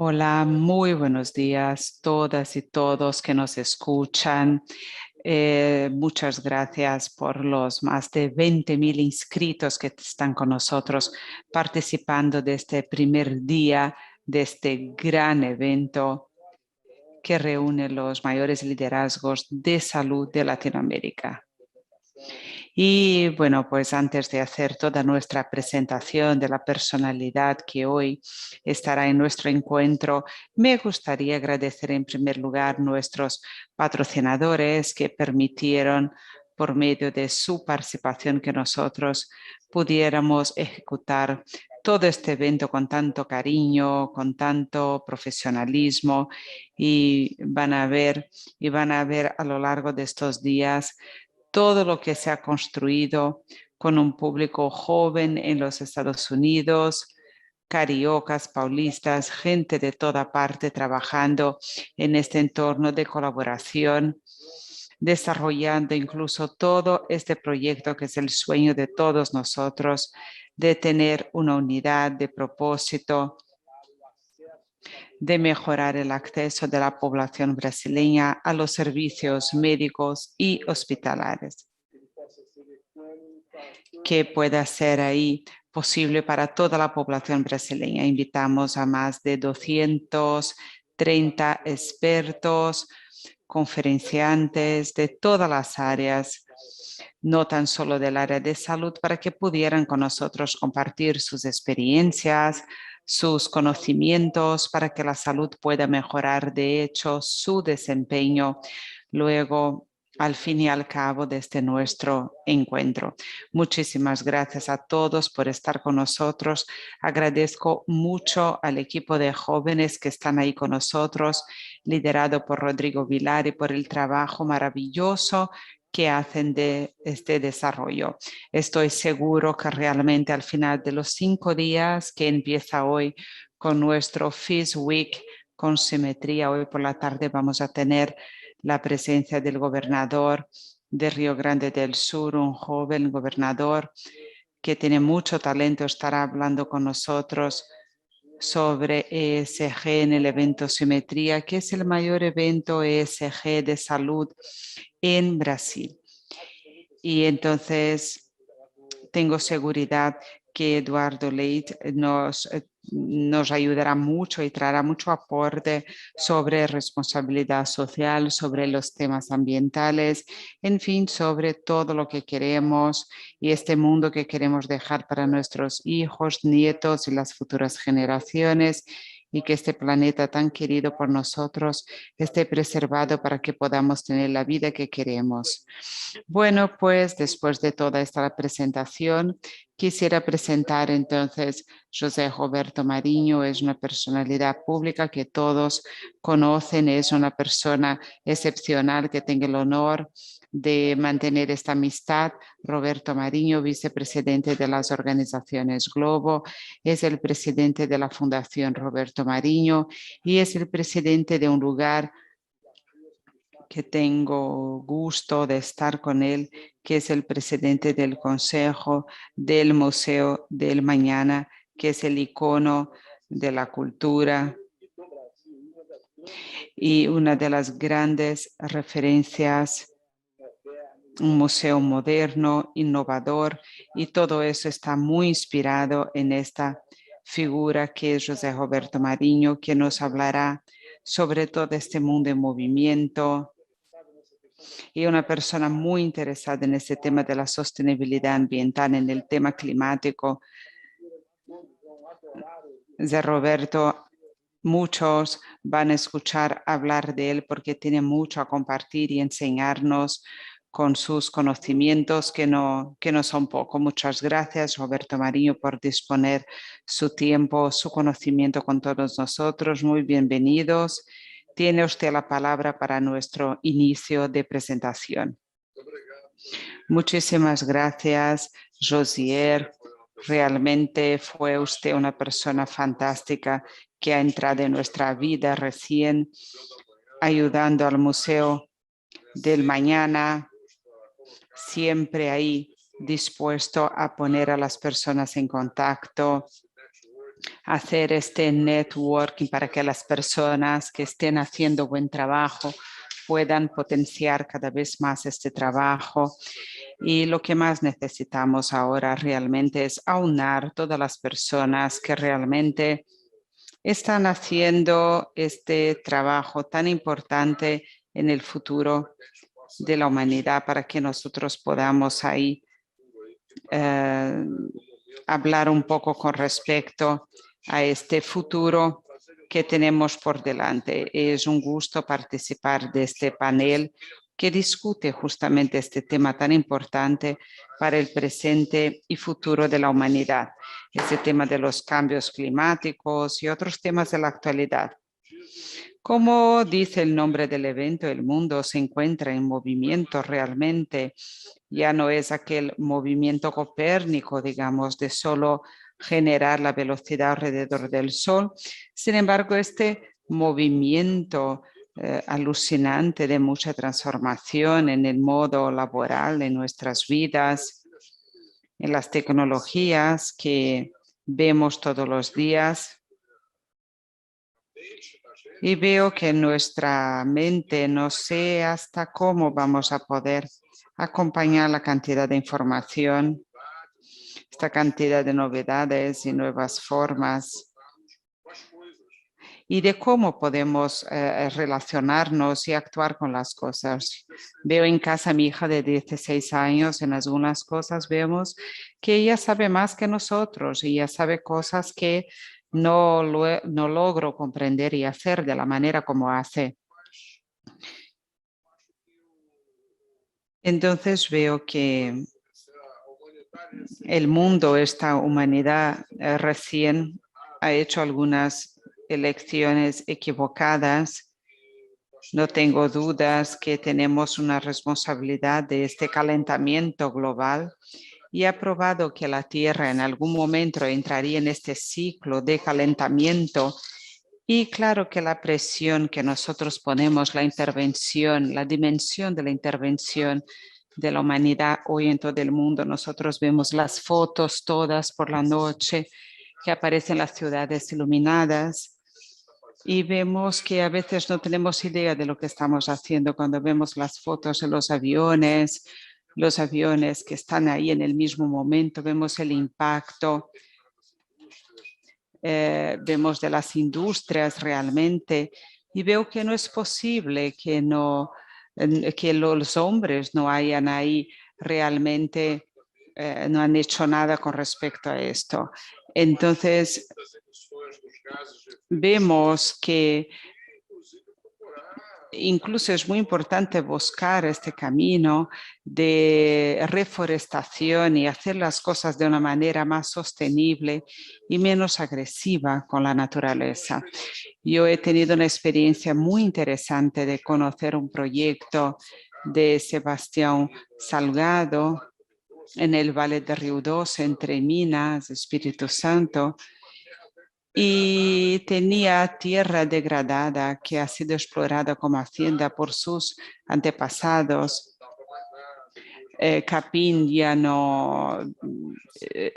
Hola, muy buenos días todas y todos que nos escuchan. Muchas gracias por los más de 20.000 inscritos que están con nosotros participando de este primer día de este gran evento que reúne los mayores liderazgos de salud de Latinoamérica. Y bueno, pues antes de hacer toda nuestra presentación de la personalidad que hoy estará en nuestro encuentro, me gustaría agradecer en primer lugar nuestros patrocinadores que permitieron por medio de su participación que nosotros pudiéramos ejecutar todo este evento con tanto cariño, con tanto profesionalismo y van a ver a lo largo de estos días todo lo que se ha construido con un público joven en los Estados Unidos, cariocas, paulistas, gente de toda parte trabajando en este entorno de colaboración, desarrollando incluso todo este proyecto que es el sueño de todos nosotros, de tener una unidad de propósito, de mejorar el acceso de la población brasileña a los servicios médicos y hospitalarios, que pueda ser ahí posible para toda la población brasileña. Invitamos a más de 230 expertos, conferenciantes de todas las áreas, no tan solo del área de salud, para que pudieran con nosotros compartir sus experiencias, sus conocimientos, para que la salud pueda mejorar, de hecho, su desempeño luego al fin y al cabo de este nuestro encuentro. Muchísimas gracias a todos por estar con nosotros. Agradezco mucho al equipo de jóvenes que están ahí con nosotros, liderado por Rodrigo Vilar, y por el trabajo maravilloso que hacen de este desarrollo. Estoy seguro que realmente al final de los 5 días que empieza hoy con nuestro FIS Week con simetría, hoy por la tarde vamos a tener la presencia del gobernador de Río Grande del Sur, un joven gobernador que tiene mucho talento, estará hablando con nosotros sobre ESG en el evento Simetría, que es el mayor evento ESG de salud en Brasil. Y entonces tengo seguridad que Eduardo Leite nos ayudará mucho y traerá mucho aporte sobre responsabilidad social, sobre los temas ambientales, en fin, sobre todo lo que queremos y este mundo que queremos dejar para nuestros hijos, nietos y las futuras generaciones, y que este planeta tan querido por nosotros esté preservado para que podamos tener la vida que queremos. Bueno, pues después de toda esta presentación, quisiera presentar entonces José Roberto Marinho. Es una personalidad pública que todos conocen, es una persona excepcional que tengo el honor de mantener esta amistad. Roberto Marinho, vicepresidente de las organizaciones Globo, es el presidente de la Fundación Roberto Marinho y es el presidente de un lugar que tengo gusto de estar con él, que es el presidente del Consejo del Museo del Mañana, que es el icono de la cultura y una de las grandes referencias, un museo moderno, innovador, y todo eso está muy inspirado en esta figura que es José Roberto Marinho, que nos hablará sobre todo este mundo en movimiento, y una persona muy interesada en este tema de la sostenibilidad ambiental, en el tema climático. De Roberto, muchos van a escuchar hablar de él porque tiene mucho a compartir y enseñarnos con sus conocimientos que no son poco. Muchas gracias, Roberto Marinho, por disponer su tiempo, su conocimiento con todos nosotros. Muy bienvenidos. Tiene usted la palabra para nuestro inicio de presentación. Muchísimas gracias, Josier. Realmente fue usted una persona fantástica que ha entrado en nuestra vida recién, ayudando al Museo del Mañana, siempre ahí dispuesto a poner a las personas en contacto hacer este networking para que las personas que estén haciendo buen trabajo puedan potenciar cada vez más este trabajo. Y lo que más necesitamos ahora realmente es aunar todas las personas que realmente están haciendo este trabajo tan importante en el futuro de la humanidad para que nosotros podamos ahí hablar un poco con respecto a este futuro que tenemos por delante. Es un gusto participar de este panel que discute justamente este tema tan importante para el presente y futuro de la humanidad, este tema de los cambios climáticos y otros temas de la actualidad. Como dice el nombre del evento, el mundo se encuentra en movimiento realmente. Ya no es aquel movimiento copérnico, digamos, de solo generar la velocidad alrededor del Sol. Sin embargo, este movimiento alucinante de mucha transformación en el modo laboral, en nuestras vidas, en las tecnologías que vemos todos los días. Y veo que nuestra mente no sé hasta cómo vamos a poder acompañar la cantidad de información, esta cantidad de novedades y nuevas formas, y de cómo podemos relacionarnos y actuar con las cosas. Veo en casa a mi hija de 16 años, en algunas cosas vemos que ella sabe más que nosotros y ella sabe cosas que no logro comprender y hacer de la manera como hace. Entonces veo que el mundo, esta humanidad recién ha hecho algunas elecciones equivocadas. No tengo dudas que tenemos una responsabilidad de este calentamiento global y ha probado que la Tierra en algún momento entraría en este ciclo de calentamiento. Y claro que la presión que nosotros ponemos, la intervención, la dimensión de la intervención de la humanidad hoy en todo el mundo. Nosotros vemos las fotos todas por la noche que aparecen las ciudades iluminadas y vemos que a veces no tenemos idea de lo que estamos haciendo cuando vemos las fotos de los aviones que están ahí en el mismo momento, vemos el impacto. Vemos de las industrias realmente y veo que no es posible que los hombres no hayan ahí realmente, no han hecho nada con respecto a esto. Entonces, vemos que incluso es muy importante buscar este camino de reforestación y hacer las cosas de una manera más sostenible y menos agresiva con la naturaleza. Yo he tenido una experiencia muy interesante de conocer un proyecto de Sebastián Salgado en el Valle de Riudoz, entre Minas, Espíritu Santo, y tenía tierra degradada que ha sido explorada como hacienda por sus antepasados. Capín ya no,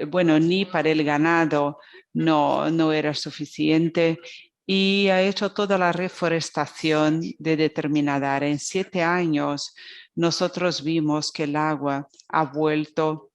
bueno, ni para el ganado no era suficiente y ha hecho toda la reforestación de determinada área. En 7 años nosotros vimos que el agua ha vuelto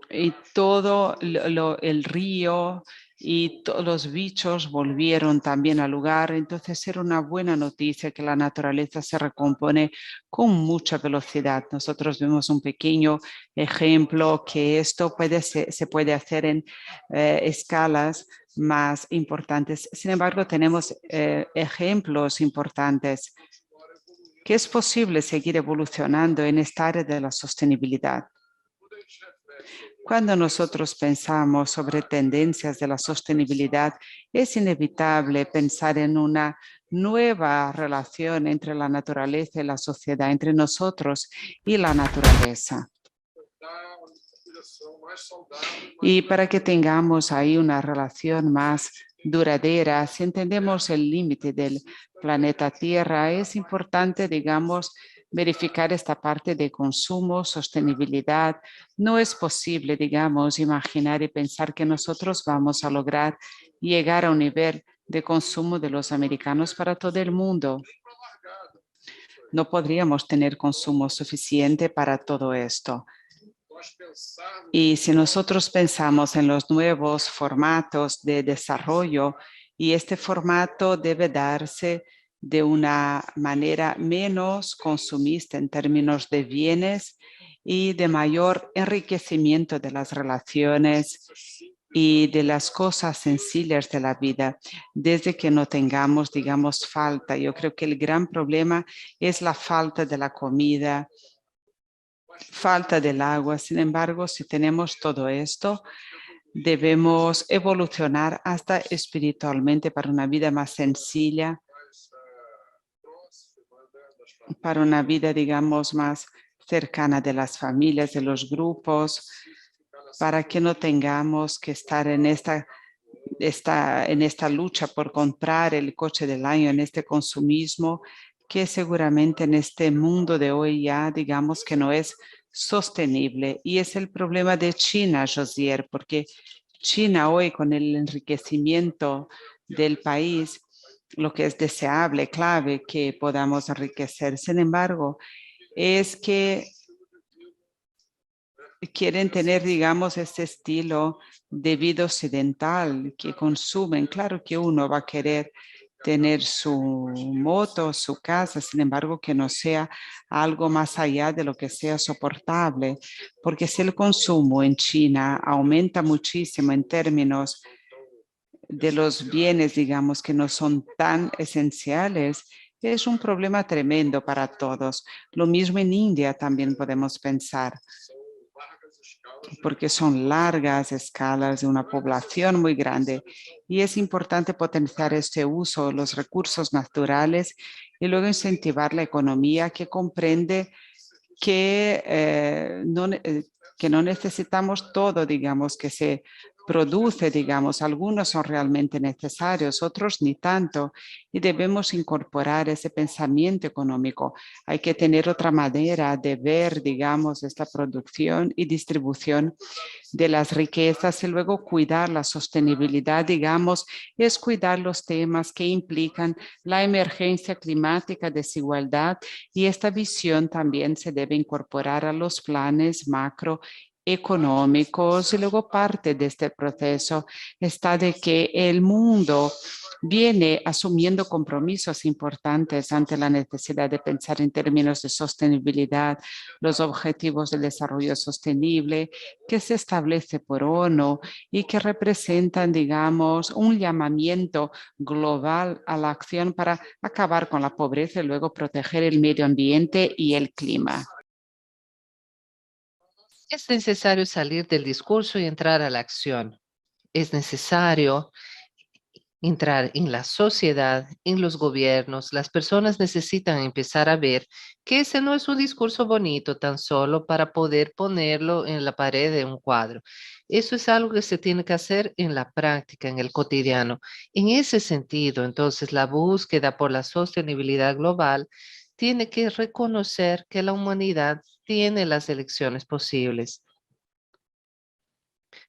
y todo el río y todos los bichos volvieron también al lugar. Entonces era una buena noticia que la naturaleza se recompone con mucha velocidad. Nosotros vemos un pequeño ejemplo que esto se puede hacer en escalas más importantes. Sin embargo, tenemos ejemplos importantes que es posible seguir evolucionando en esta área de la sostenibilidad. Cuando nosotros pensamos sobre tendencias de la sostenibilidad, es inevitable pensar en una nueva relación entre la naturaleza y la sociedad, entre nosotros y la naturaleza. Y para que tengamos ahí una relación más duradera, si entendemos el límite del planeta Tierra, es importante, digamos, verificar esta parte de consumo, sostenibilidad. No es posible, digamos, imaginar y pensar que nosotros vamos a lograr llegar a un nivel de consumo de los americanos para todo el mundo. No podríamos tener consumo suficiente para todo esto. Y si nosotros pensamos en los nuevos formatos de desarrollo, y este formato debe darse de una manera menos consumista en términos de bienes y de mayor enriquecimiento de las relaciones y de las cosas sencillas de la vida, desde que no tengamos, digamos, falta. Yo creo que el gran problema es la falta de la comida, falta del agua. Sin embargo, si tenemos todo esto, debemos evolucionar hasta espiritualmente para una vida más sencilla, para una vida, digamos, más cercana de las familias, de los grupos, para que no tengamos que estar en esta lucha por comprar el coche del año, en este consumismo, que seguramente en este mundo de hoy ya digamos que no es sostenible. Y es el problema de China, Josier, porque China hoy, con el enriquecimiento del país, lo que es deseable, clave que podamos enriquecer. Sin embargo, es que quieren tener, digamos, este estilo de vida occidental que consumen. Claro que uno va a querer tener su moto, su casa, sin embargo, que no sea algo más allá de lo que sea soportable, porque si el consumo en China aumenta muchísimo en términos de los bienes, digamos, que no son tan esenciales, es un problema tremendo para todos. Lo mismo en India también podemos pensar, porque son largas escalas de una población muy grande y es importante potenciar este uso de los recursos naturales y luego incentivar la economía que comprende que no necesitamos todo, digamos, que se produce, digamos, algunos son realmente necesarios, otros ni tanto, y debemos incorporar ese pensamiento económico. Hay que tener otra manera de ver, digamos, esta producción y distribución de las riquezas y luego cuidar la sostenibilidad, digamos, es cuidar los temas que implican la emergencia climática, desigualdad, y esta visión también se debe incorporar a los planes macroeconómicos. Y luego parte de este proceso está de que el mundo viene asumiendo compromisos importantes ante la necesidad de pensar en términos de sostenibilidad, los objetivos del desarrollo sostenible que se establece por ONU y que representan, digamos, un llamamiento global a la acción para acabar con la pobreza y luego proteger el medio ambiente y el clima. Es necesario salir del discurso y entrar a la acción. Es necesario entrar en la sociedad, en los gobiernos. Las personas necesitan empezar a ver que ese no es un discurso bonito tan solo para poder ponerlo en la pared de un cuadro. Eso es algo que se tiene que hacer en la práctica, en el cotidiano. En ese sentido, entonces, la búsqueda por la sostenibilidad global tiene que reconocer que la humanidad tiene las elecciones posibles.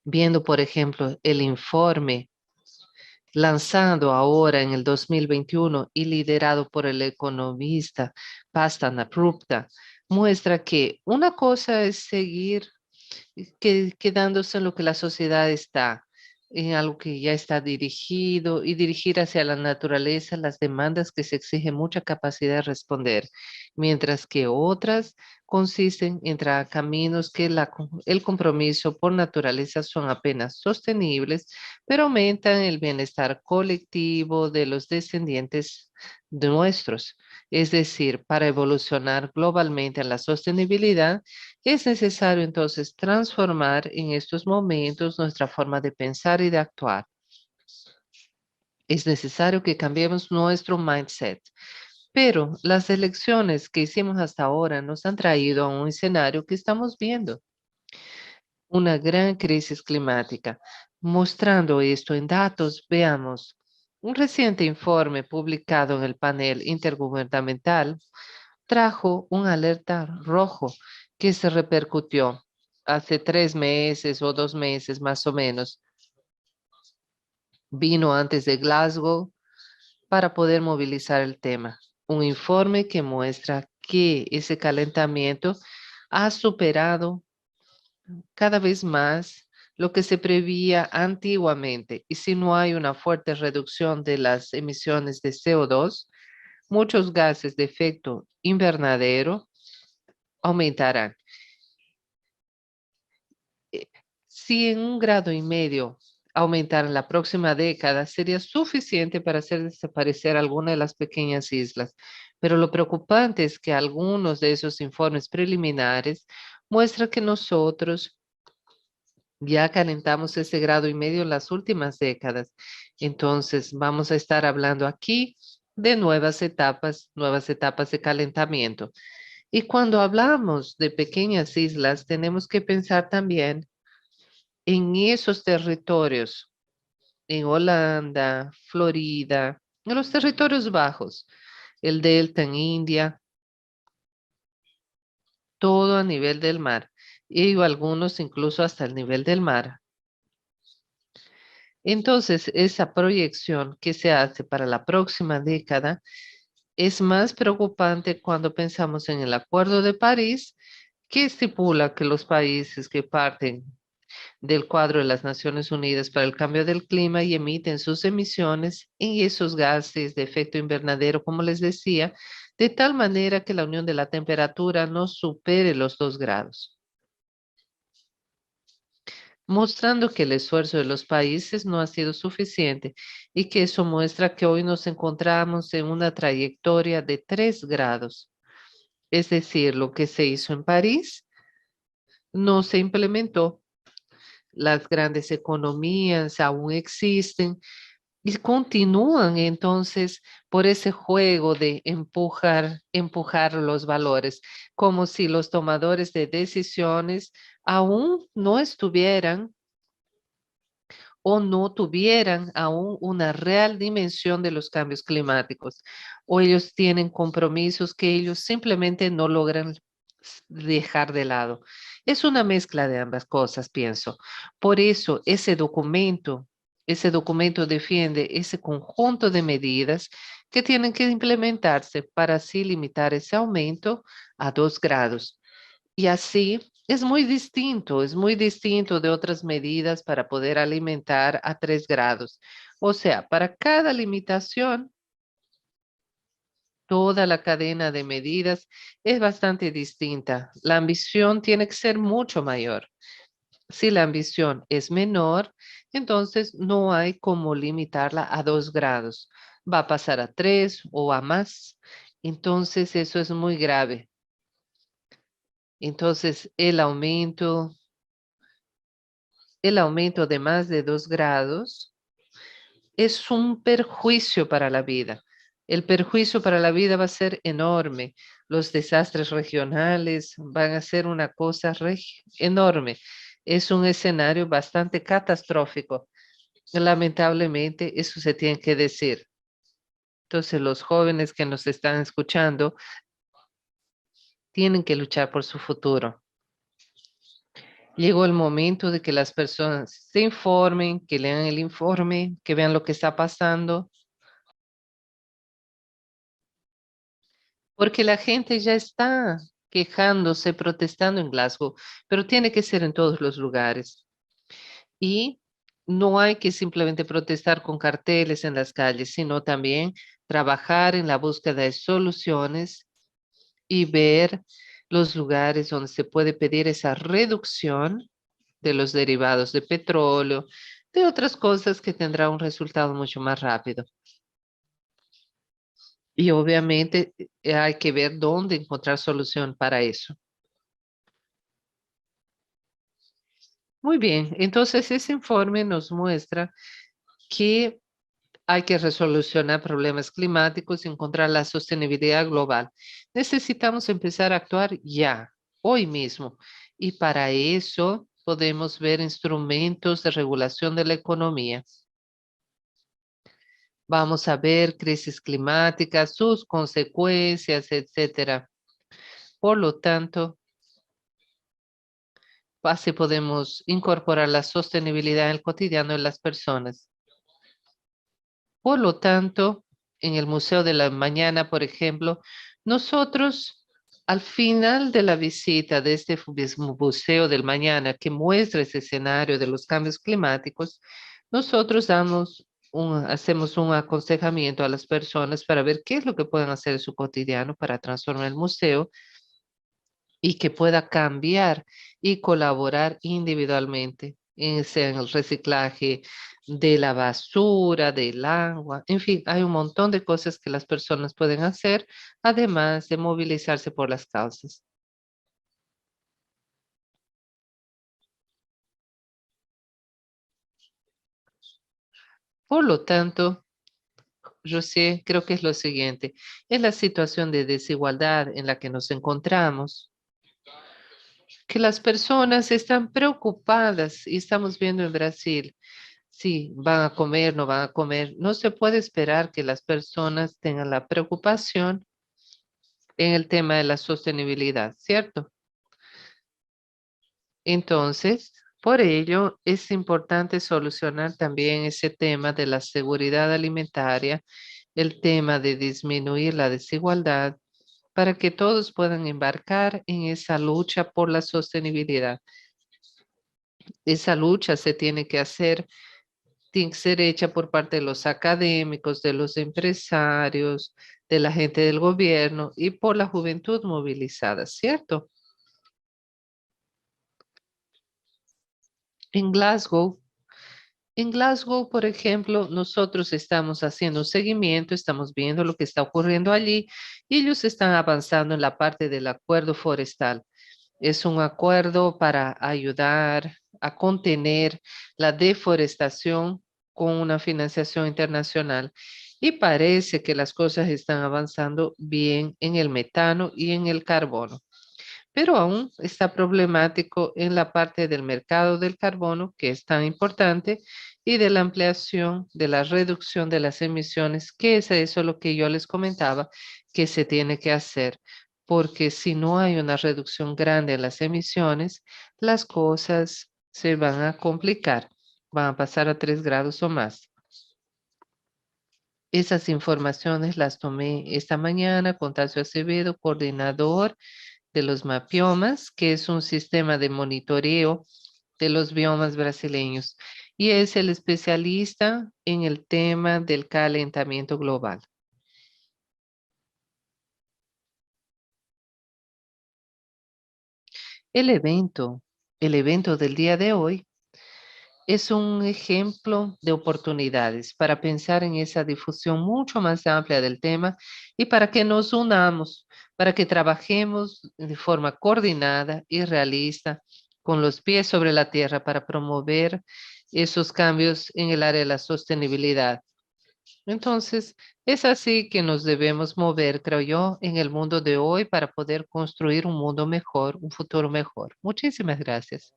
Viendo, por ejemplo, el informe lanzado ahora en el 2021 y liderado por el economista Pastan Abrupta, muestra que una cosa es seguir quedándose en lo que la sociedad está, en algo que ya está dirigido y dirigir hacia la naturaleza las demandas que se exige mucha capacidad de responder, mientras que otras consisten en caminos que el compromiso por naturaleza son apenas sostenibles, pero aumentan el bienestar colectivo de los descendientes de nuestros. Es decir, para evolucionar globalmente a la sostenibilidad, es necesario entonces transformar en estos momentos nuestra forma de pensar y de actuar. Es necesario que cambiemos nuestro mindset. Pero las elecciones que hicimos hasta ahora nos han traído a un escenario que estamos viendo, una gran crisis climática. Mostrando esto en datos, veamos un reciente informe publicado en el panel intergubernamental trajo un alerta rojo que se repercutió hace 3 meses o 2 meses más o menos. Vino antes de Glasgow para poder movilizar el tema. Un informe que muestra que ese calentamiento ha superado cada vez más lo que se prevía antiguamente. Y si no hay una fuerte reducción de las emisiones de CO2, muchos gases de efecto invernadero aumentarán. Si en 1,5 grados aumentar en la próxima década, sería suficiente para hacer desaparecer alguna de las pequeñas islas. Pero lo preocupante es que algunos de esos informes preliminares muestran que nosotros ya calentamos ese 1,5 grados en las últimas décadas. Entonces, vamos a estar hablando aquí de nuevas etapas de calentamiento. Y cuando hablamos de pequeñas islas, tenemos que pensar también en esos territorios, en Holanda, Florida, en los territorios bajos, el delta en India, todo a nivel del mar, y algunos incluso hasta el nivel del mar. Entonces, esa proyección que se hace para la próxima década es más preocupante cuando pensamos en el Acuerdo de París, que estipula que los países que parten del cuadro de las Naciones Unidas para el cambio del clima y emiten sus emisiones en esos gases de efecto invernadero, como les decía, de tal manera que la unión de la temperatura no supere los 2 grados, mostrando que el esfuerzo de los países no ha sido suficiente y que eso muestra que hoy nos encontramos en una trayectoria de 3 grados. Es decir, lo que se hizo en París no se implementó. Las grandes economías aún existen y continúan entonces por ese juego de empujar los valores, como si los tomadores de decisiones aún no estuvieran o no tuvieran aún una real dimensión de los cambios climáticos, o ellos tienen compromisos que ellos simplemente no logran dejar de lado. Es una mezcla de ambas cosas, pienso. Por eso ese documento defiende ese conjunto de medidas que tienen que implementarse para así limitar ese aumento a 2 grados. Y así es muy distinto de otras medidas para poder alimentar a 3 grados. O sea, para cada limitación, toda la cadena de medidas es bastante distinta. La ambición tiene que ser mucho mayor. Si la ambición es menor, entonces no hay cómo limitarla a 2 grados. Va a pasar a 3 o a más. Entonces eso es muy grave. Entonces el aumento de más de 2 grados es un perjuicio para la vida. El perjuicio para la vida va a ser enorme. Los desastres regionales van a ser una cosa enorme. Es un escenario bastante catastrófico. Lamentablemente, eso se tiene que decir. Entonces, los jóvenes que nos están escuchando tienen que luchar por su futuro. Llegó el momento de que las personas se informen, que lean el informe, que vean lo que está pasando, porque la gente ya está quejándose, protestando en Glasgow, pero tiene que ser en todos los lugares. Y no hay que simplemente protestar con carteles en las calles, sino también trabajar en la búsqueda de soluciones y ver los lugares donde se puede pedir esa reducción de los derivados de petróleo, de otras cosas que tendrá un resultado mucho más rápido. Y obviamente hay que ver dónde encontrar solución para eso. Muy bien, entonces ese informe nos muestra que hay que resolucionar problemas climáticos y encontrar la sostenibilidad global. Necesitamos empezar a actuar ya, hoy mismo. Y para eso podemos ver instrumentos de regulación de la economía. Vamos a ver crisis climática, sus consecuencias, etcétera. Por lo tanto, así podemos incorporar la sostenibilidad en el cotidiano de las personas. Por lo tanto, en el Museo de la Mañana, por ejemplo, nosotros al final de la visita de este mismo Museo del Mañana que muestra ese escenario de los cambios climáticos, nosotros hacemos un aconsejamiento a las personas para ver qué es lo que pueden hacer en su cotidiano para transformar el museo y que pueda cambiar y colaborar individualmente, sea en el reciclaje de la basura, del agua, en fin, hay un montón de cosas que las personas pueden hacer, además de movilizarse por las causas. Por lo tanto, José, creo que es lo siguiente, es la situación de desigualdad en la que nos encontramos, que las personas están preocupadas y estamos viendo en Brasil. Sí, van a comer, no van a comer. No se puede esperar que las personas tengan la preocupación en el tema de la sostenibilidad, ¿cierto? Entonces, por ello, es importante solucionar también ese tema de la seguridad alimentaria, el tema de disminuir la desigualdad para que todos puedan embarcar en esa lucha por la sostenibilidad. Esa lucha se tiene que ser hecha por parte de los académicos, de los empresarios, de la gente del gobierno y por la juventud movilizada, ¿cierto? En Glasgow, en Glasgow, por ejemplo, nosotros estamos haciendo un seguimiento, estamos viendo lo que está ocurriendo allí y ellos están avanzando en la parte del acuerdo forestal. Es un acuerdo para ayudar a contener la deforestación con una financiación internacional. Y parece que las cosas están avanzando bien en el metano y en el carbono. Pero aún está problemático en la parte del mercado del carbono, que es tan importante, y de la ampliación de la reducción de las emisiones, que es eso lo que yo les comentaba, que se tiene que hacer. Porque si no hay una reducción grande en las emisiones, las cosas se van a complicar, van a pasar a 3 grados o más. Esas informaciones las tomé esta mañana con Tacio Acevedo, coordinador de los mapiomas, que es un sistema de monitoreo de los biomas brasileños y es el especialista en el tema del calentamiento global. El evento, el evento del día de hoy es un ejemplo de oportunidades para pensar en esa difusión mucho más amplia del tema y para que nos unamos, para que trabajemos de forma coordinada y realista con los pies sobre la tierra para promover esos cambios en el área de la sostenibilidad. Entonces, es así que nos debemos mover, creo yo, en el mundo de hoy para poder construir un mundo mejor, un futuro mejor. Muchísimas gracias.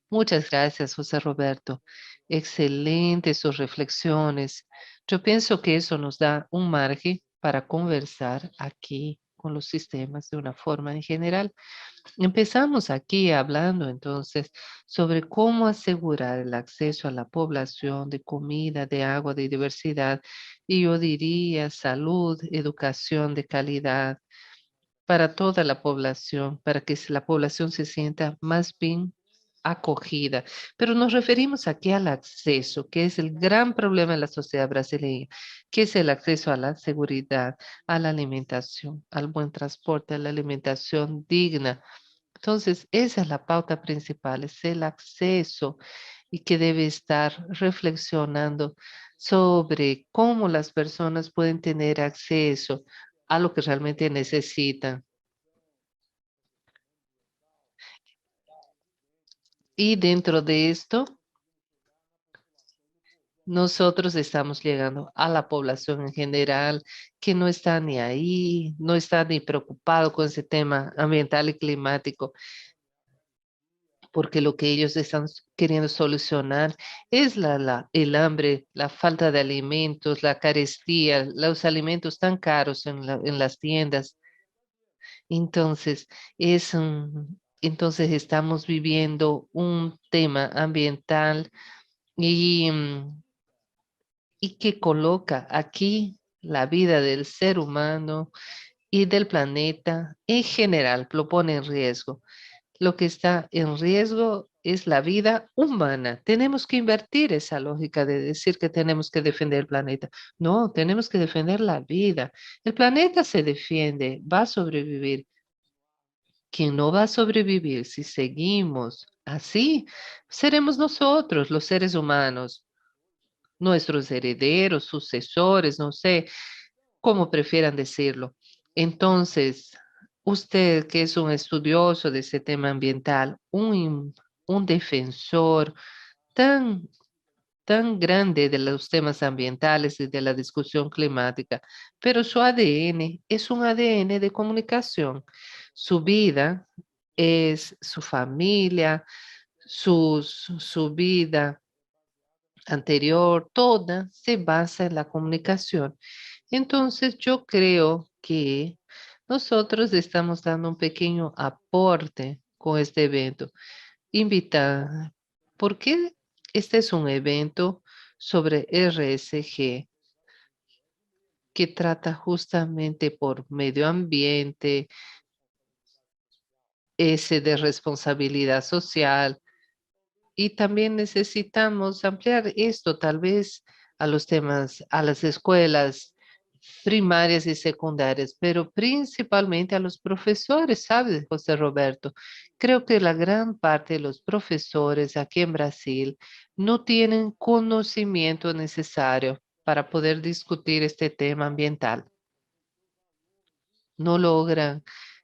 Muchas gracias, José Roberto. Excelentes sus reflexiones. Yo pienso que eso nos da un margen para conversar aquí con los sistemas de una forma en general. Empezamos aquí hablando entonces sobre cómo asegurar el acceso a la población de comida, de agua, de diversidad y yo diría salud, educación de calidad para toda la población, para que la población se sienta más bien acogida. Pero nos referimos aquí al acceso, que es el gran problema de la sociedad brasileña, que es el acceso a la seguridad, a la alimentación, al buen transporte, a la alimentación digna. Entonces, esa es la pauta principal, es el acceso y que debe estar reflexionando sobre cómo las personas pueden tener acceso a lo que realmente necesitan. Y dentro de esto, nosotros estamos llegando a la población en general que no está ni ahí, no está ni preocupado con ese tema ambiental y climático, porque lo que ellos están queriendo solucionar es el hambre, la falta de alimentos, la carestía, los alimentos tan caros en las tiendas. Entonces, entonces estamos viviendo un tema ambiental y, y que coloca aquí la vida del ser humano y del planeta en general, lo pone en riesgo. Lo que está en riesgo es la vida humana. Tenemos que invertir esa lógica de decir que tenemos que defender el planeta. No, tenemos que defender la vida. El planeta se defiende, va a sobrevivir. Quien no va a sobrevivir si seguimos así, seremos nosotros, los seres humanos, nuestros herederos, sucesores, no sé cómo prefieran decirlo. Entonces, usted que es un estudioso de ese tema ambiental, un defensor tan, tan grande de los temas ambientales y de la discusión climática, pero su ADN es un ADN de comunicación. Su vida es su familia, su vida anterior, toda se basa en la comunicación. Entonces, yo creo que nosotros estamos dando un pequeño aporte con este evento. Invita, porque este es un evento sobre RSG que trata justamente por medio ambiente, ese de responsabilidad social, y también necesitamos ampliar esto tal vez a los temas, a las escuelas primarias y secundarias, pero principalmente a los profesores, ¿sabes, José Roberto? Creo que la gran parte de los profesores aquí en Brasil no tienen conocimiento necesario para poder discutir este tema ambiental. No logran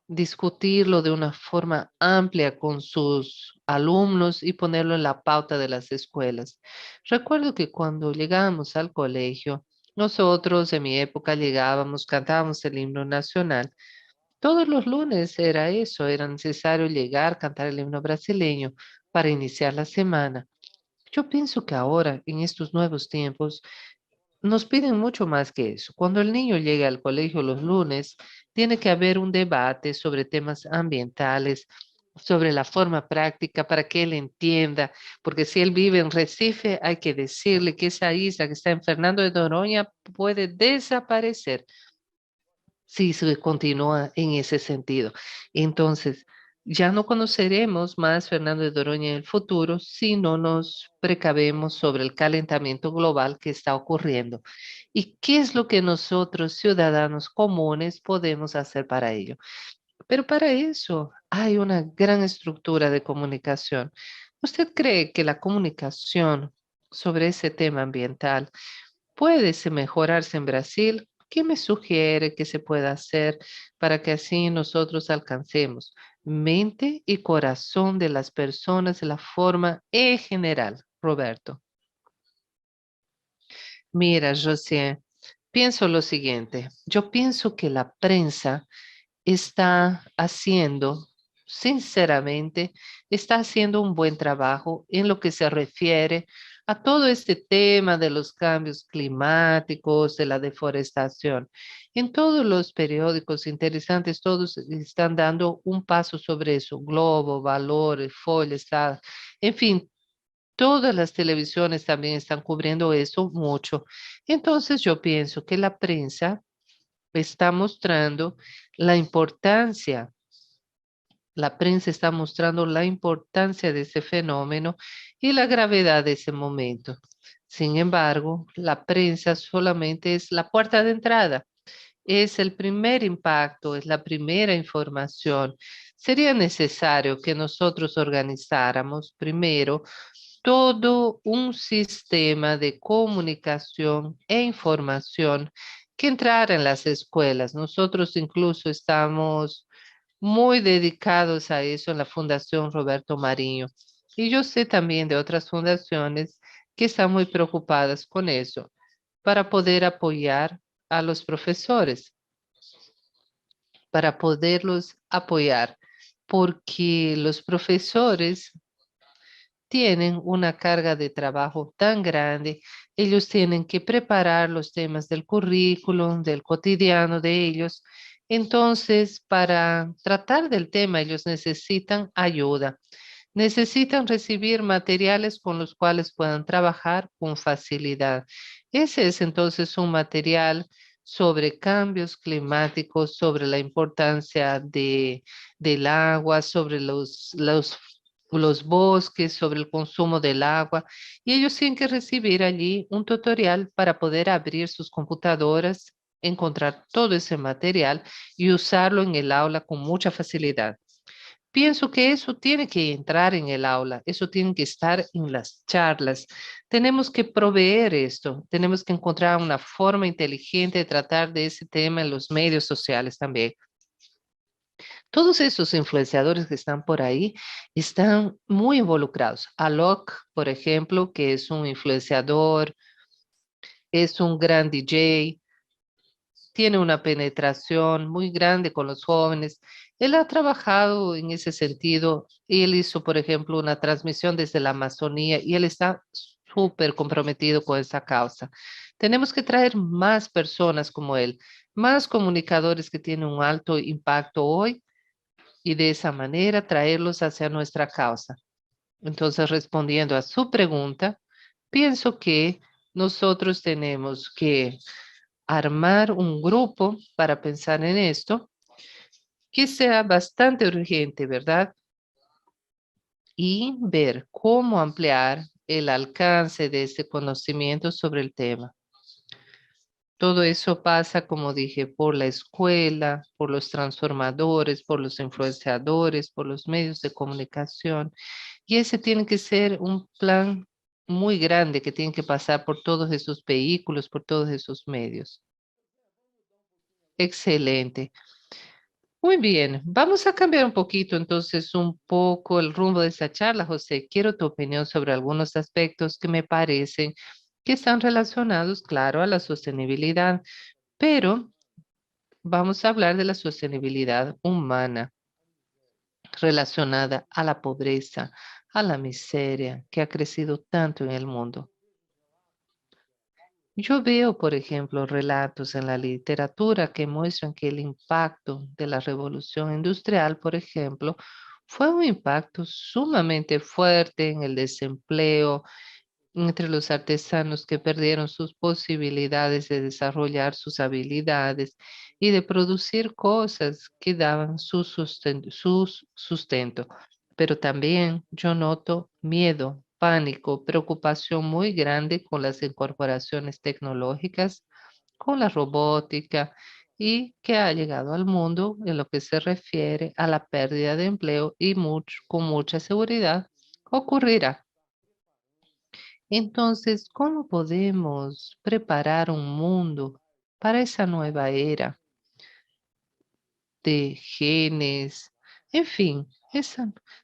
discutirlo de una forma amplia con sus alumnos y ponerlo en la pauta de las escuelas. Recuerdo que cuando llegábamos al colegio, nosotros en mi época llegábamos, cantábamos el himno nacional. Todos los lunes era eso, era necesario llegar, cantar el himno brasileño para iniciar la semana. Yo pienso que ahora, en estos nuevos tiempos, nos piden mucho más que eso. Cuando el niño llega al colegio los lunes, tiene que haber un debate sobre temas ambientales, sobre la forma práctica para que él entienda, porque si él vive en Recife, hay que decirle que esa isla que está en Fernando de Noronha puede desaparecer si se continúa en ese sentido. Entonces, ya no conoceremos más Fernando de Doroña en el futuro si no nos precavemos sobre el calentamiento global que está ocurriendo. ¿Y qué es lo que nosotros, ciudadanos comunes, podemos hacer para ello? Pero para eso hay una gran estructura de comunicación. ¿Usted cree que la comunicación sobre ese tema ambiental puede mejorarse en Brasil? ¿Qué me sugiere que se pueda hacer para que así nosotros alcancemos mente y corazón de las personas de la forma en general? Roberto. Mira, José, pienso lo siguiente. Yo pienso que la prensa está haciendo, sinceramente, está haciendo un buen trabajo en lo que se refiere a todo este tema de los cambios climáticos, de la deforestación. En todos los periódicos interesantes, todos están dando un paso sobre eso. Globo, Valor, Folha, está, en fin. Todas las televisiones también están cubriendo eso mucho. Entonces yo pienso que la prensa está mostrando la importancia, la prensa está mostrando la importancia de ese fenómeno y la gravedad de ese momento. Sin embargo, la prensa solamente es la puerta de entrada, es el primer impacto, es la primera información. Sería necesario que nosotros organizáramos primero todo un sistema de comunicación e información que entrara en las escuelas. Nosotros incluso estamos muy dedicados a eso en la Fundación Roberto Marinho. Y yo sé también de otras fundaciones que están muy preocupadas con eso para poder apoyar a los profesores, para poderlos apoyar, porque los profesores tienen una carga de trabajo tan grande, ellos tienen que preparar los temas del currículum, del cotidiano de ellos, Entonces, para tratar del tema, ellos necesitan ayuda. Necesitan recibir materiales con los cuales puedan trabajar con facilidad. Ese es entonces un material sobre cambios climáticos, sobre la importancia del agua, sobre los bosques, sobre el consumo del agua. Y ellos tienen que recibir allí un tutorial para poder abrir sus computadoras, encontrar todo ese material y usarlo en el aula con mucha facilidad. Pienso que eso tiene que entrar en el aula, eso tiene que estar en las charlas. Tenemos que proveer esto, tenemos que encontrar una forma inteligente de tratar de ese tema en los medios sociales también. Todos esos influenciadores que están por ahí están muy involucrados. Alok, por ejemplo, que es un influenciador, es un gran DJ, tiene una penetración muy grande con los jóvenes. Él ha trabajado en ese sentido. Él hizo, por ejemplo, una transmisión desde la Amazonía y él está súper comprometido con esa causa. Tenemos que traer más personas como él, más comunicadores que tienen un alto impacto hoy y de esa manera traerlos hacia nuestra causa. Entonces, respondiendo a su pregunta, pienso que nosotros tenemos que armar un grupo para pensar en esto, que sea bastante urgente, ¿verdad? Y ver cómo ampliar el alcance de este conocimiento sobre el tema. Todo eso pasa, como dije, por la escuela, por los transformadores, por los influenciadores, por los medios de comunicación. Y ese tiene que ser un plan muy grande que tiene que pasar por todos esos vehículos, por todos esos medios. Excelente. Muy bien, vamos a cambiar un poquito entonces un poco el rumbo de esta charla, José. Quiero tu opinión sobre algunos aspectos que me parecen que están relacionados, claro, a la sostenibilidad, pero vamos a hablar de la sostenibilidad humana relacionada a la pobreza, a la miseria que ha crecido tanto en el mundo. Yo veo, por ejemplo, relatos en la literatura que muestran que el impacto de la revolución industrial, por ejemplo, fue un impacto sumamente fuerte en el desempleo entre los artesanos que perdieron sus posibilidades de desarrollar sus habilidades y de producir cosas que daban su sustento. Pero también yo noto miedo, pánico, preocupación muy grande con las incorporaciones tecnológicas, con la robótica y que ha llegado al mundo en lo que se refiere a la pérdida de empleo y con mucha seguridad ocurrirá. Entonces, ¿cómo podemos preparar un mundo para esa nueva era de genes, en fin,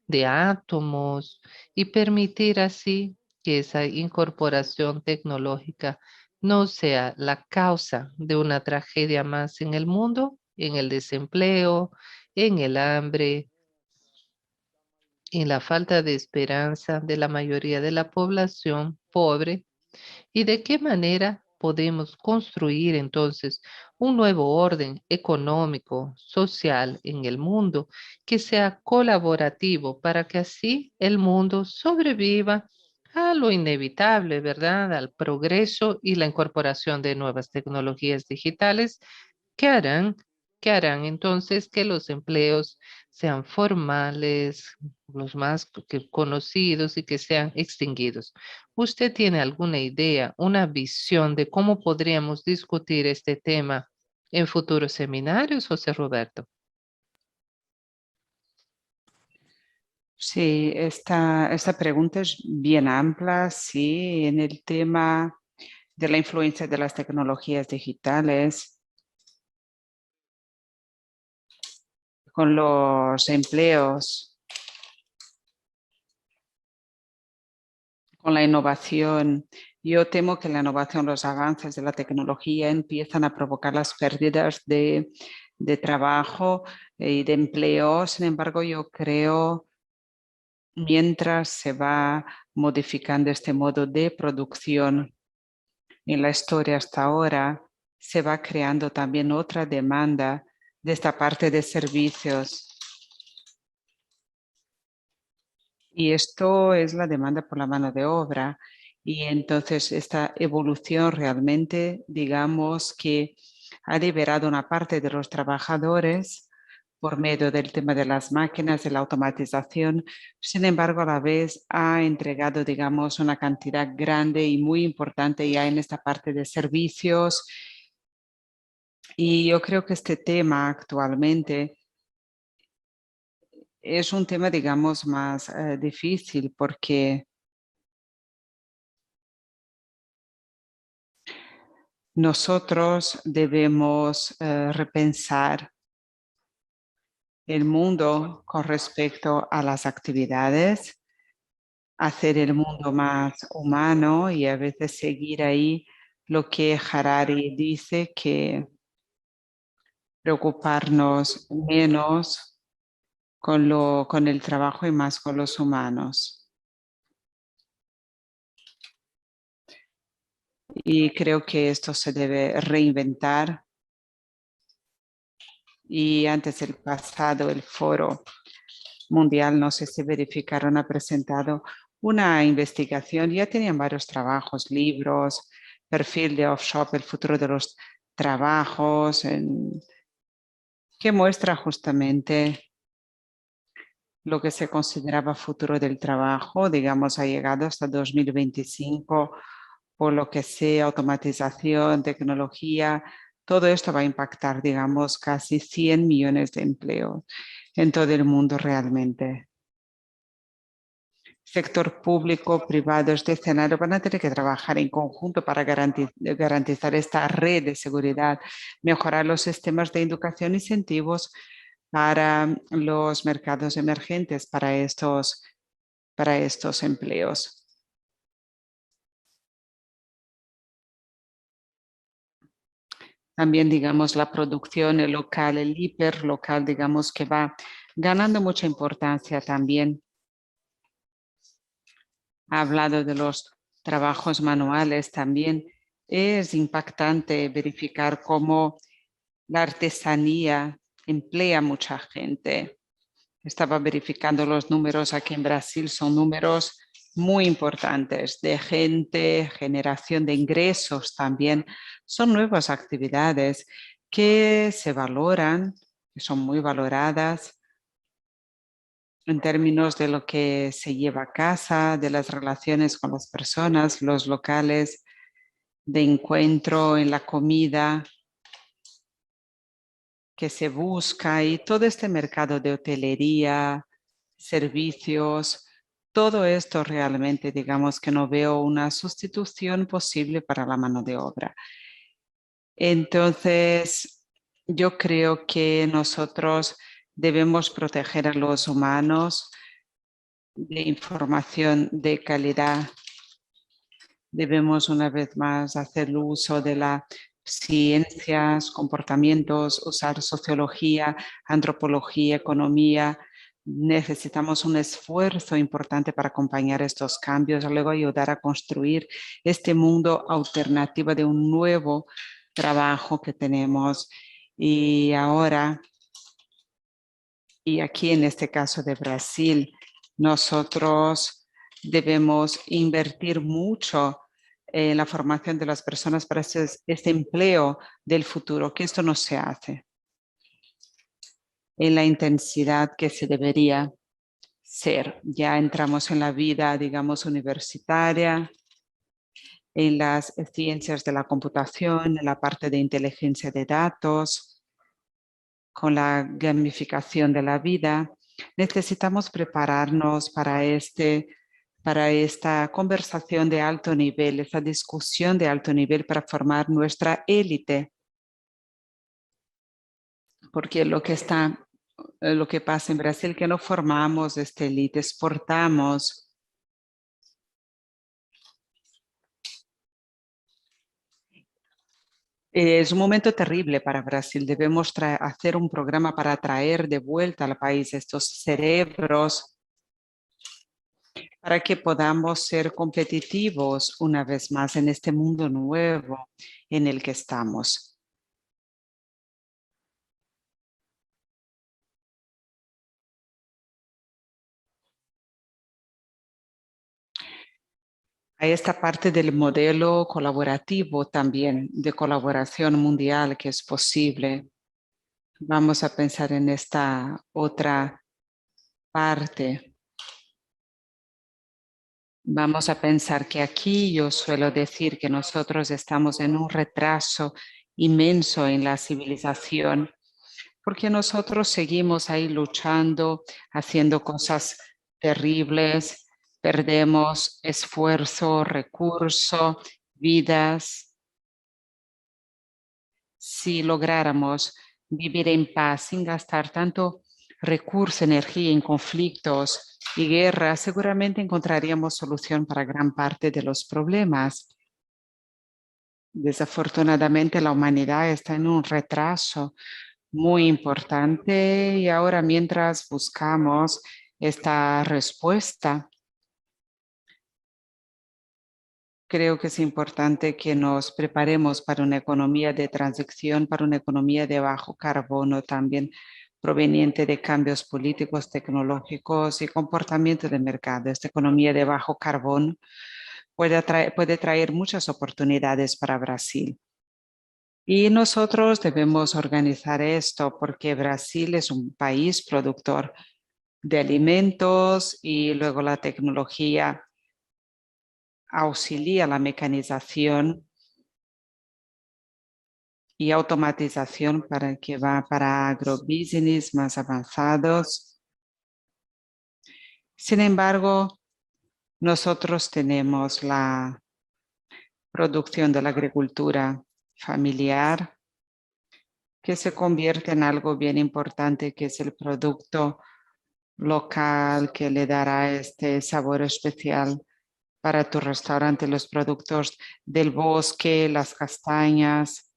de átomos y permitir así que esa incorporación tecnológica no sea la causa de una tragedia más en el mundo, en el desempleo, en el hambre, en la falta de esperanza de la mayoría de la población pobre? ¿Y de qué manera podemos construir entonces un nuevo orden económico, social en el mundo que sea colaborativo para que así el mundo sobreviva a lo inevitable, ¿verdad? Al progreso y la incorporación de nuevas tecnologías digitales que harán, que harán entonces que los empleos sean formales, los más conocidos y que sean extinguidos. ¿Usted tiene alguna idea, una visión de cómo podríamos discutir este tema en futuros seminarios, José Roberto? Sí, esta pregunta es bien amplia, sí, en el tema de la influencia de las tecnologías digitales con los empleos, con la innovación. Yo temo que la innovación, los avances de la tecnología empiezan a provocar las pérdidas de trabajo y de empleo. Sin embargo, yo creo, mientras se va modificando este modo de producción en la historia hasta ahora, se va creando también otra demanda de esta parte de servicios. Y esto es la demanda por la mano de obra. Y entonces esta evolución realmente, digamos que ha liberado una parte de los trabajadores por medio del tema de las máquinas, de la automatización. Sin embargo, a la vez ha entregado, digamos, una cantidad grande y muy importante ya en esta parte de servicios. Y yo creo que este tema actualmente es un tema, digamos, más difícil porque nosotros debemos repensar el mundo con respecto a las actividades, hacer el mundo más humano y a veces seguir ahí lo que Harari dice, que preocuparnos menos con el trabajo y más con los humanos. Y creo que esto se debe reinventar. Y antes del pasado, el Foro Mundial, no sé si verificaron, ha presentado una investigación. Ya tenían varios trabajos, libros, perfil de offshore, el futuro de los trabajos, que muestra justamente lo que se consideraba futuro del trabajo, digamos, ha llegado hasta 2025, por lo que sea automatización, tecnología, todo esto va a impactar, digamos, casi 100 millones de empleos en todo el mundo realmente. Sector público, privado, este escenario van a tener que trabajar en conjunto para garantizar esta red de seguridad, mejorar los sistemas de educación, incentivos para los mercados emergentes, para estos empleos. También, digamos, la producción local, el hiperlocal, digamos, que va ganando mucha importancia también. Ha hablado de los trabajos manuales también. Es impactante verificar cómo la artesanía emplea mucha gente. Estaba verificando los números aquí en Brasil, son números muy importantes de gente, generación de ingresos también. Son nuevas actividades que se valoran, que son muy valoradas en términos de lo que se lleva a casa, de las relaciones con las personas, los locales de encuentro en la comida que se busca y todo este mercado de hotelería, servicios, todo esto realmente, digamos que no veo una sustitución posible para la mano de obra. Entonces, yo creo que nosotros debemos proteger a los humanos de información de calidad. Debemos una vez más hacer uso de las ciencias, comportamientos, usar sociología, antropología, economía. Necesitamos un esfuerzo importante para acompañar estos cambios, luego ayudar a construir este mundo alternativo de un nuevo trabajo que tenemos. Y ahora, y aquí en este caso de Brasil, nosotros debemos invertir mucho en la formación de las personas para este empleo del futuro, que esto no se hace en la intensidad que se debería ser. Ya entramos en la vida, digamos, universitaria, en las ciencias de la computación, en la parte de inteligencia de datos, con la gamificación de la vida. Necesitamos prepararnos para esta conversación de alto nivel, esta discusión de alto nivel para formar nuestra élite. Porque lo que pasa en Brasil, que no formamos esta élite, exportamos. Es un momento terrible para Brasil. Debemos hacer un programa para traer de vuelta al país estos cerebros para que podamos ser competitivos una vez más en este mundo nuevo en el que estamos. Hay esta parte del modelo colaborativo también, de colaboración mundial que es posible. Vamos a pensar en esta otra parte. Vamos a pensar que aquí yo suelo decir que nosotros estamos en un retraso inmenso en la civilización, porque nosotros seguimos ahí luchando, haciendo cosas terribles, perdemos esfuerzo, recurso, vidas. Si lográramos vivir en paz sin gastar tanto recurso, energía en conflictos y guerras, seguramente encontraríamos solución para gran parte de los problemas. Desafortunadamente, la humanidad está en un retraso muy importante y ahora mientras buscamos esta respuesta, creo que es importante que nos preparemos para una economía de transición, para una economía de bajo carbono también proveniente de cambios políticos, tecnológicos y comportamiento de mercado. Esta economía de bajo carbono puede traer muchas oportunidades para Brasil. Y nosotros debemos organizar esto porque Brasil es un país productor de alimentos y luego la tecnología auxilia la mecanización y automatización para que va para agrobusiness más avanzados. Sin embargo, nosotros tenemos la producción de la agricultura familiar que se convierte en algo bien importante, que es el producto local que le dará este sabor especial para tu restaurante, los productos del bosque, las castañas,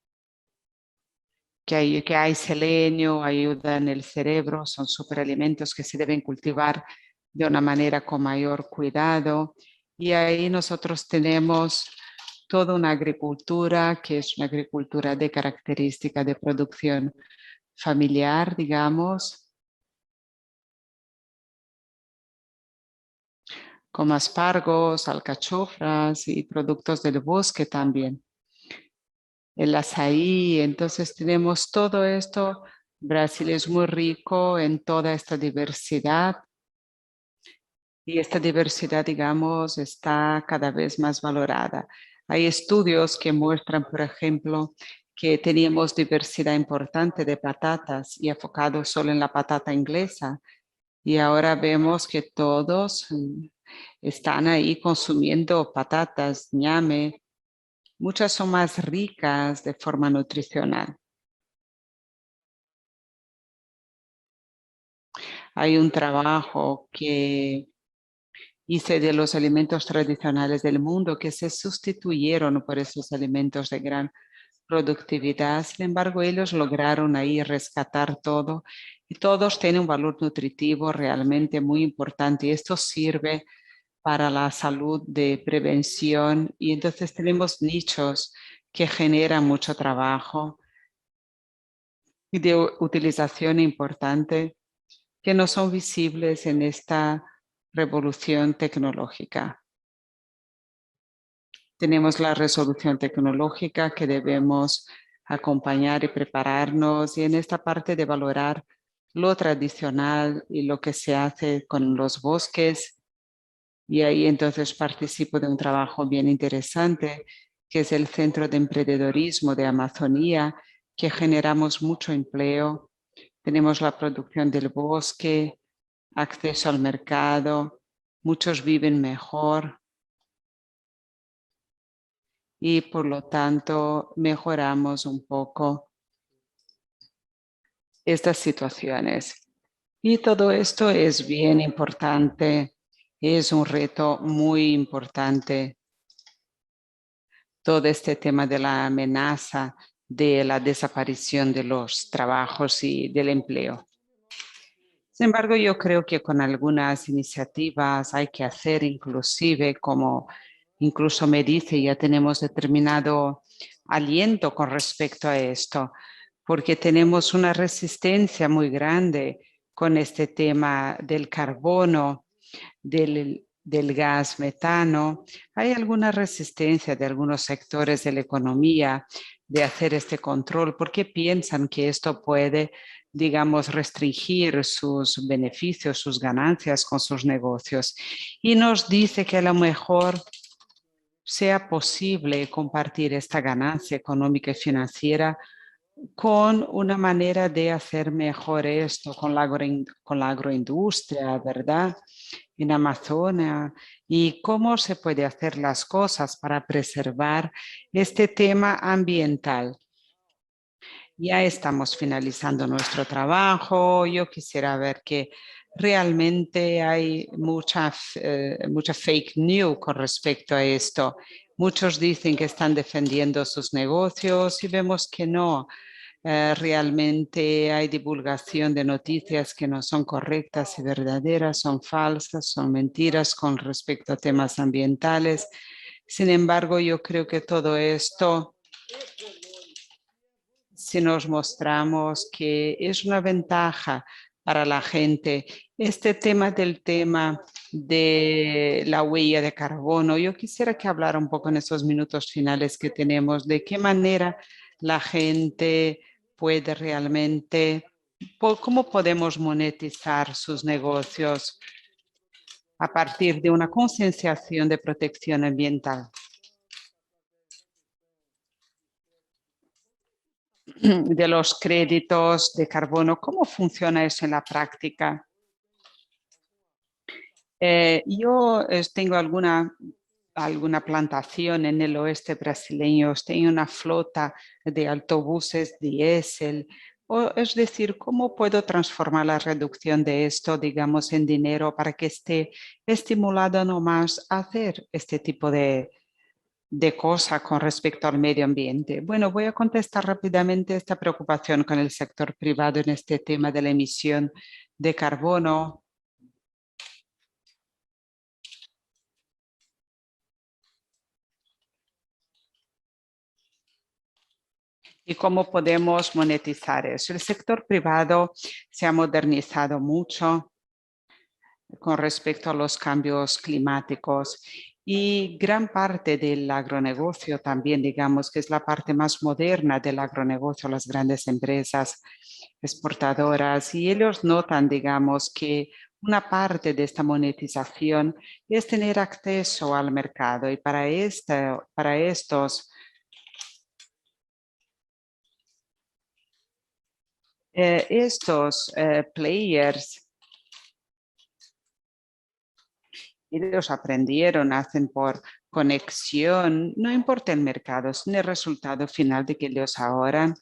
que hay selenio, ayuda en el cerebro, son superalimentos que se deben cultivar de una manera con mayor cuidado. Y ahí nosotros tenemos toda una agricultura que es una agricultura de característica de producción familiar, digamos, como aspargos, alcachofras y productos del bosque también. El azaí, entonces tenemos todo esto. Brasil es muy rico en toda esta diversidad y esta diversidad, digamos, está cada vez más valorada. Hay estudios que muestran, por ejemplo, que teníamos diversidad importante de patatas y enfocados solo en la patata inglesa. Y ahora vemos que todos están ahí consumiendo patatas, ñame. Muchas son más ricas de forma nutricional. Hay un trabajo que hice de los alimentos tradicionales del mundo que se sustituyeron por esos alimentos de gran productividad. Sin embargo, ellos lograron ahí rescatar todo y todos tienen un valor nutritivo realmente muy importante y esto sirve para la salud de prevención y entonces tenemos nichos que generan mucho trabajo y de utilización importante que no son visibles en esta revolución tecnológica. Tenemos la resolución tecnológica que debemos acompañar y prepararnos y en esta parte de valorar lo tradicional y lo que se hace con los bosques. Y ahí entonces participo de un trabajo bien interesante que es el Centro de Emprendedorismo de Amazonía, que generamos mucho empleo. Tenemos la producción del bosque, acceso al mercado, muchos viven mejor y por lo tanto mejoramos un poco estas situaciones. Y todo esto es bien importante, es un reto muy importante. Todo este tema de la amenaza de la desaparición de los trabajos y del empleo. Sin embargo, yo creo que con algunas iniciativas hay que hacer, inclusive, como incluso me dice, ya tenemos determinado aliento con respecto a esto, porque tenemos una resistencia muy grande con este tema del carbono, del del gas metano, hay alguna resistencia de algunos sectores de la economía de hacer este control porque piensan que esto puede, digamos, restringir sus beneficios, sus ganancias con sus negocios. Y nos dice que a lo mejor sea posible compartir esta ganancia económica y financiera con una manera de hacer mejor esto, con la agroindustria, ¿verdad? En Amazonia, y cómo se puede hacer las cosas para preservar este tema ambiental. Ya estamos finalizando nuestro trabajo. Yo quisiera ver que realmente hay mucha fake news con respecto a esto. Muchos dicen que están defendiendo sus negocios y vemos que no. Realmente hay divulgación de noticias que no son correctas y verdaderas, son falsas, son mentiras con respecto a temas ambientales. Sin embargo, yo creo que todo esto, si nos mostramos que es una ventaja para la gente, este tema de la huella de carbono, yo quisiera que hablara un poco en estos minutos finales que tenemos, de qué manera la gente puede realmente, cómo podemos monetizar sus negocios a partir de una concienciación de protección ambiental. De los créditos de carbono, ¿cómo funciona eso en la práctica? Yo tengo alguna plantación en el oeste brasileño, tengo una flota de autobuses diésel, es decir, ¿cómo puedo transformar la reducción de esto, digamos, en dinero para que esté estimulado nomás a hacer este tipo de cosas con respecto al medio ambiente? Bueno, voy a contestar rápidamente esta preocupación con el sector privado en este tema de la emisión de carbono. ¿Y cómo podemos monetizar eso? El sector privado se ha modernizado mucho con respecto a los cambios climáticos y gran parte del agronegocio también, digamos que es la parte más moderna del agronegocio, las grandes empresas exportadoras, y ellos notan, digamos, que una parte de esta monetización es tener acceso al mercado, y para estos players, ellos aprendieron, hacen por conexión, no importa el mercado, es el resultado final de que ellos ahora,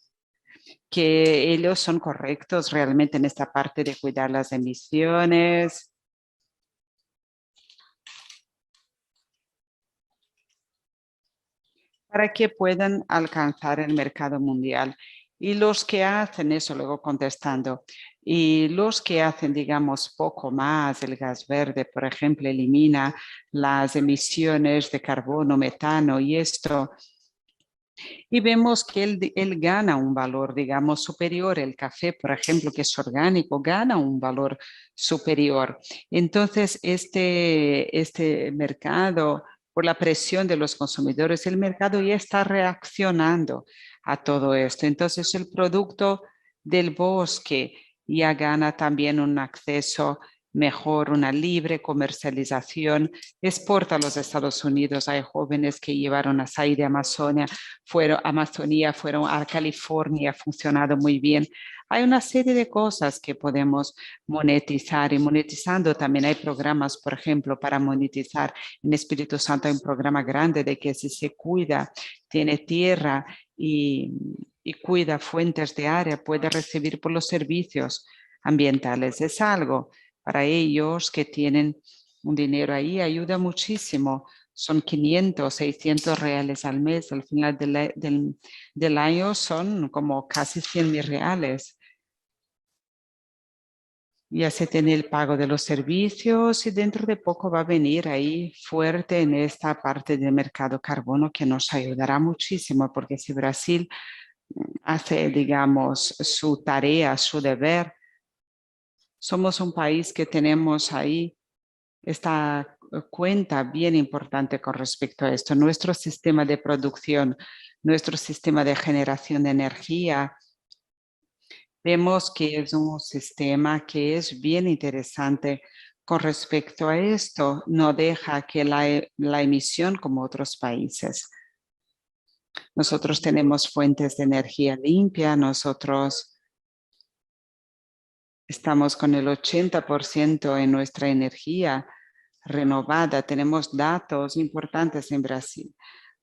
que ellos son correctos realmente en esta parte de cuidar las emisiones. Para que puedan alcanzar el mercado mundial. Y los que hacen eso, luego contestando, y los que hacen, digamos, poco más, el gas verde, por ejemplo, elimina las emisiones de carbono, metano y esto, y vemos que él gana un valor, digamos, superior. El café, por ejemplo, que es orgánico, gana un valor superior. Entonces, este mercado, por la presión de los consumidores, el mercado ya está reaccionando a todo esto. Entonces, el producto del bosque ya gana también un acceso mejor, una libre comercialización, exporta a los Estados Unidos. Hay jóvenes que llevaron açaí de Amazonía, fueron a California, ha funcionado muy bien. Hay una serie de cosas que podemos monetizar, y monetizando también hay programas, por ejemplo, para monetizar. En Espíritu Santo hay un programa grande de que si se cuida, tiene tierra y cuida fuentes de área, puede recibir por los servicios ambientales. Es algo para ellos que tienen un dinero ahí, ayuda muchísimo. Son 500, 600 reales al mes. Al final del año son como casi 100.000 reales. Ya se tiene el pago de los servicios y dentro de poco va a venir ahí fuerte en esta parte del mercado carbono que nos ayudará muchísimo, porque si Brasil hace, digamos, su tarea, su deber, somos un país que tenemos ahí esta cuenta bien importante con respecto a esto. Nuestro sistema de producción, nuestro sistema de generación de energía, vemos que es un sistema que es bien interesante con respecto a esto. No deja que la emisión como otros países. Nosotros tenemos fuentes de energía limpia, nosotros estamos con el 80% en nuestra energía renovada. Tenemos datos importantes en Brasil.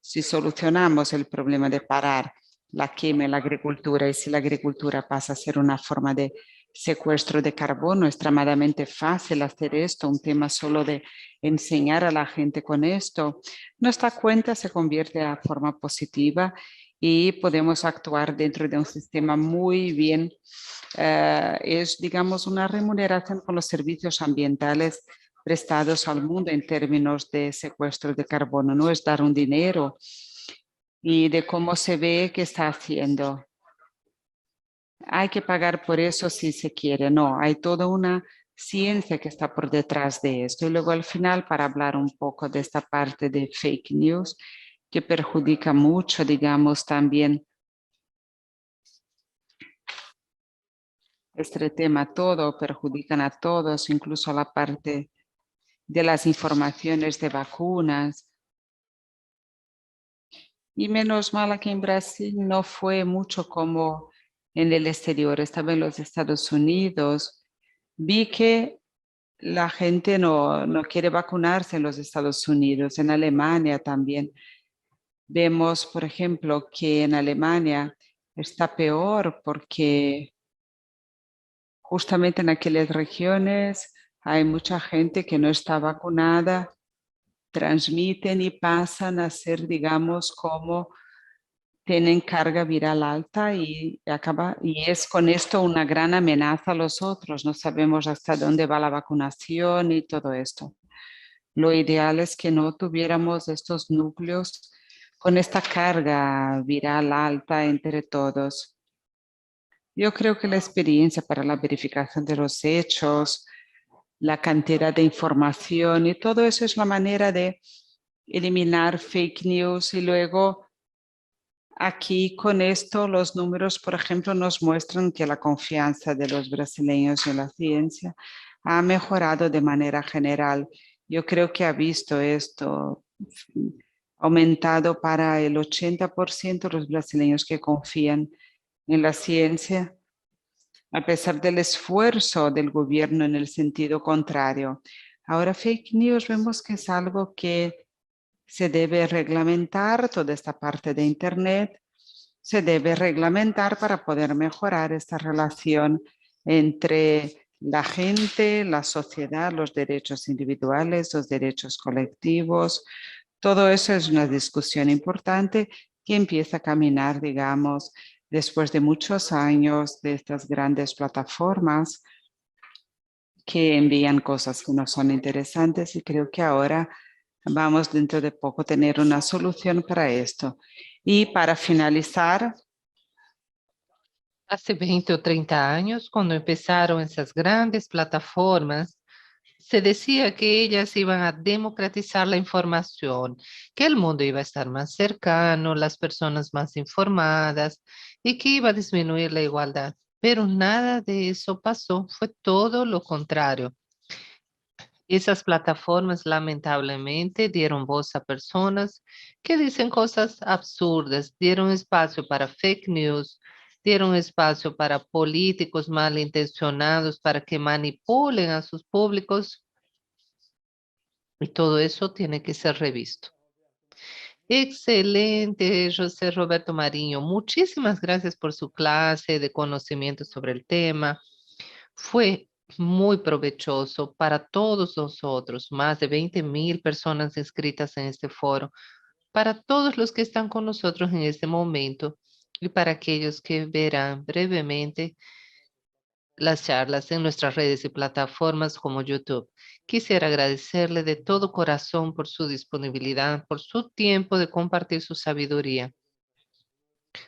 Si solucionamos el problema de parar la quema en la agricultura y si la agricultura pasa a ser una forma de secuestro de carbono, es extremadamente fácil hacer esto, un tema solo de enseñar a la gente con esto. Nuestra cuenta se convierte a forma positiva y podemos actuar dentro de un sistema muy bien. Es, digamos, una remuneración con los servicios ambientales prestados al mundo en términos de secuestro de carbono. No es dar un dinero y de cómo se ve que está haciendo. Hay que pagar por eso si se quiere. No, hay toda una ciencia que está por detrás de esto. Y luego al final, para hablar un poco de esta parte de fake news, que perjudica mucho, digamos, también este tema, todo perjudican a todos, incluso a la parte de las informaciones de vacunas. Y menos mal que en Brasil no fue mucho como en el exterior, estaba en los Estados Unidos. Vi que la gente no quiere vacunarse en los Estados Unidos, en Alemania también. Vemos, por ejemplo, que en Alemania está peor porque justamente en aquellas regiones hay mucha gente que no está vacunada, transmiten y pasan a ser, digamos, como tienen carga viral alta y es con esto una gran amenaza a los otros. No sabemos hasta dónde va la vacunación y todo esto. Lo ideal es que no tuviéramos estos núcleos con esta carga viral alta entre todos. Yo creo que la experiencia para la verificación de los hechos, la cantidad de información y todo eso es la manera de eliminar fake news y luego aquí con esto los números, por ejemplo, nos muestran que la confianza de los brasileños en la ciencia ha mejorado de manera general. Yo creo que ha visto esto aumentado para el 80% los brasileños que confían en la ciencia, a pesar del esfuerzo del gobierno en el sentido contrario. Ahora, fake news vemos que es algo que se debe reglamentar, toda esta parte de Internet se debe reglamentar para poder mejorar esta relación entre la gente, la sociedad, los derechos individuales, los derechos colectivos. Todo eso es una discusión importante que empieza a caminar, digamos, después de muchos años de estas grandes plataformas que envían cosas que no son interesantes y creo que ahora vamos dentro de poco a tener una solución para esto. Y para finalizar, Hace 20 o 30 años, cuando empezaron esas grandes plataformas, se decía que ellas iban a democratizar la información, que el mundo iba a estar más cercano, las personas más informadas y que iba a disminuir la igualdad. Pero nada de eso pasó, fue todo lo contrario. Esas plataformas lamentablemente dieron voz a personas que dicen cosas absurdas, dieron espacio para fake news, dieron espacio para políticos malintencionados para que manipulen a sus públicos y todo eso tiene que ser revisto. Excelente, José Roberto Marinho. Muchísimas gracias por su clase de conocimiento sobre el tema. Fue muy provechoso para todos nosotros, más de 20,000 personas inscritas en este foro, para todos los que están con nosotros en este momento y para aquellos que verán brevemente las charlas en nuestras redes y plataformas como YouTube. Quisiera agradecerle de todo corazón por su disponibilidad, por su tiempo de compartir su sabiduría.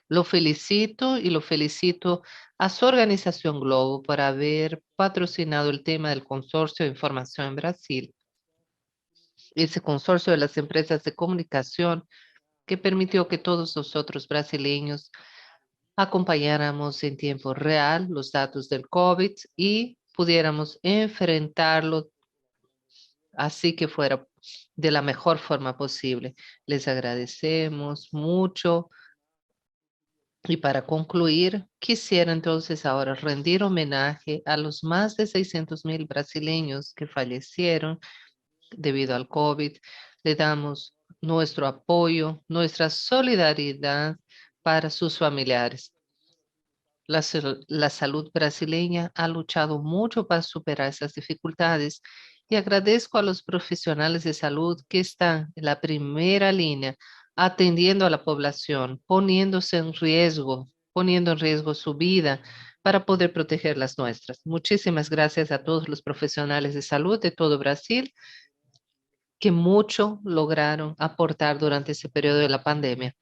Lo felicito y lo felicito a su organización Globo por haber patrocinado el tema del Consorcio de Información en Brasil. ese consorcio de las empresas de comunicación que permitió que todos nosotros brasileños acompañáramos en tiempo real los datos del COVID y pudiéramos enfrentarlo así que fuera de la mejor forma posible. Les agradecemos mucho. Y para concluir, quisiera entonces ahora rendir homenaje a los más de 600,000 brasileños que fallecieron debido al COVID. Le damos nuestro apoyo, nuestra solidaridad para sus familiares. La salud brasileña ha luchado mucho para superar esas dificultades y agradezco a los profesionales de salud que están en la primera línea atendiendo a la población, poniendo en riesgo su vida para poder proteger las nuestras. Muchísimas gracias a todos los profesionales de salud de todo Brasil que mucho lograron aportar durante ese periodo de la pandemia,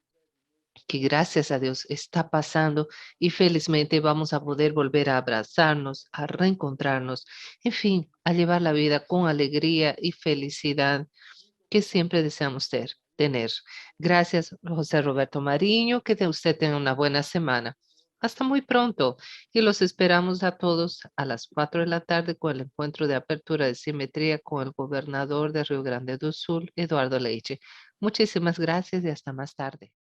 que gracias a Dios está pasando y felizmente vamos a poder volver a abrazarnos, a reencontrarnos, en fin, a llevar la vida con alegría y felicidad que siempre deseamos tener. Gracias, José Roberto Mariño, que usted tenga una buena semana. Hasta muy pronto y los esperamos a todos a las 4 de la tarde con el encuentro de apertura de simetría con el gobernador de Río Grande do Sul, Eduardo Leite. Muchísimas gracias y hasta más tarde.